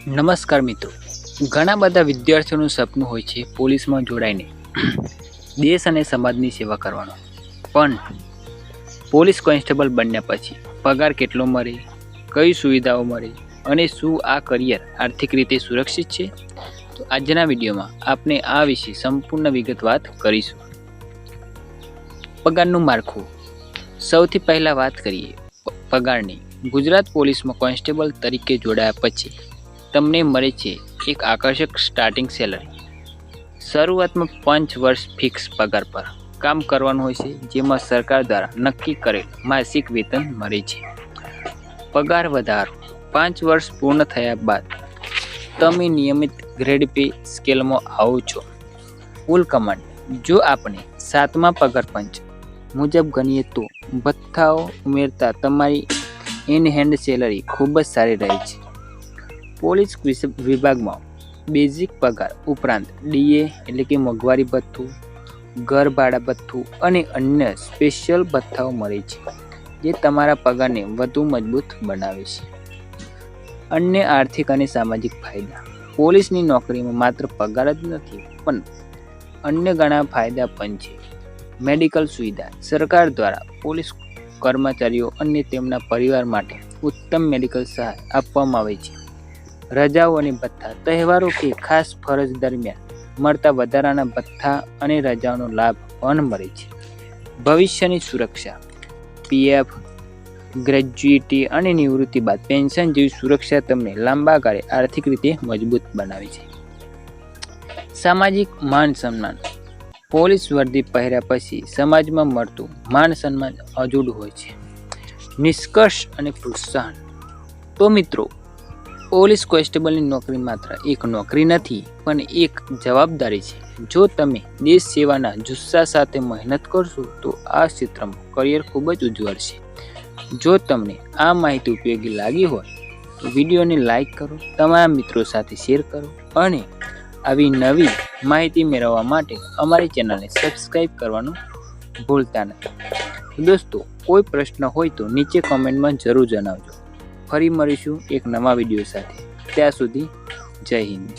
નમસ્કાર મિત્રો, ઘણા બધા વિદ્યાર્થીઓનું સપનું હોય છે પોલીસમાં જોડાઈને દેશ અને સમાજની સેવા કરવાનો. પણ પોલીસ કોન્સ્ટેબલ બન્યા પછી પગાર કેટલો મળે, કઈ સુવિધાઓ મળે અને શું આ કરિયર આર્થિક રીતે સુરક્ષિત છે? તો આજના વિડીયોમાં આપણે આ વિશે સંપૂર્ણ વિગત વાત કરીશું. પગારનું માળખું. સૌથી પહેલાં વાત કરીએ પગારની. ગુજરાત પોલીસમાં કોન્સ્ટેબલ તરીકે જોડાયા પછી તમને મળે છે એક આકર્ષક સ્ટાર્ટિંગ સેલરી. શરૂઆતમાં 5 વર્ષ ફિક્સ પગાર પર કામ કરવાનું હોય છે, જેમાં સરકાર દ્વારા નક્કી કરેલ માસિક વેતન મળે છે. પગાર વધારો. 5 વર્ષ પૂર્ણ થયા બાદ તમે નિયમિત ગ્રેડ પે સ્કેલમાં આવો છો. ફૂલ કમાન્ડ. જો આપણે 7મા પગાર પંચ મુજબ ગણીએ તો ભથ્થાઓ ઉમેરતા તમારી ઇન હેન્ડ સેલરી ખૂબ જ સારી રહે છે. પોલીસ વિભાગમાં બેઝિક પગાર ઉપરાંત ડીએ એટલે કે મોંઘવારી ભથ્થું, ઘર ભાડા ભથ્થું અને અન્ય સ્પેશિયલ ભથ્થાઓ મળે છે, જે તમારા પગારને વધુ મજબૂત બનાવે છે. અન્ય આર્થિક અને સામાજિક ફાયદા. પોલીસની નોકરીમાં માત્ર પગાર જ નથી, પણ અન્ય ઘણા ફાયદા પણ છે. મેડિકલ સુવિધા. સરકાર દ્વારા પોલીસ કર્મચારીઓ અને તેમના પરિવાર માટે ઉત્તમ મેડિકલ સહાય આપવામાં આવે છે. રજાઓ અને ભથ્થા. તહેવારો કે ખાસ ફરજ દરમિયાન મળતા વધારાના ભથ્થા અને રજાઓનો લાભ પણ મળે છે. ભવિષ્યની સુરક્ષા. પીએફ, ગ્રેજ્યુટી અને નિવૃત્તિ બાદ પેન્શન જેવી સુરક્ષા તમને લાંબા ગાળે આર્થિક રીતે મજબૂત બનાવે છે. સામાજિક માન સન્માન. પોલીસ વર્દી પહેર્યા પછી સમાજમાં મળતું માન સન્માન અજોડ હોય છે. નિષ્કર્ષ અને પ્રોત્સાહન. તો મિત્રો, પોલીસ કોન્સ્ટેબલની નોકરી માત્ર એક નોકરી નથી, પણ એક જવાબદારી છે. જો તમે દેશ સેવાના જુસ્સા સાથે મહેનત કરશો તો આ ક્ષેત્રમાં કરિયર ખૂબ જ ઉજ્જવળ છે. જો તમને આ માહિતી ઉપયોગી લાગી હોય તો વિડીયોને લાઈક કરો, તમારા મિત્રો સાથે શેર કરો અને આવી નવી માહિતી મેળવવા માટે અમારી ચેનલને સબસ્ક્રાઈબ કરવાનું ભૂલતા નહીં. દોસ્તો, કોઈ પ્રશ્ન હોય તો નીચે કોમેન્ટમાં જરૂર જણાવજો. ફરી મળીશું એક નવા વિડીયો સાથે. ત્યાં સુધી જય હિન્દ.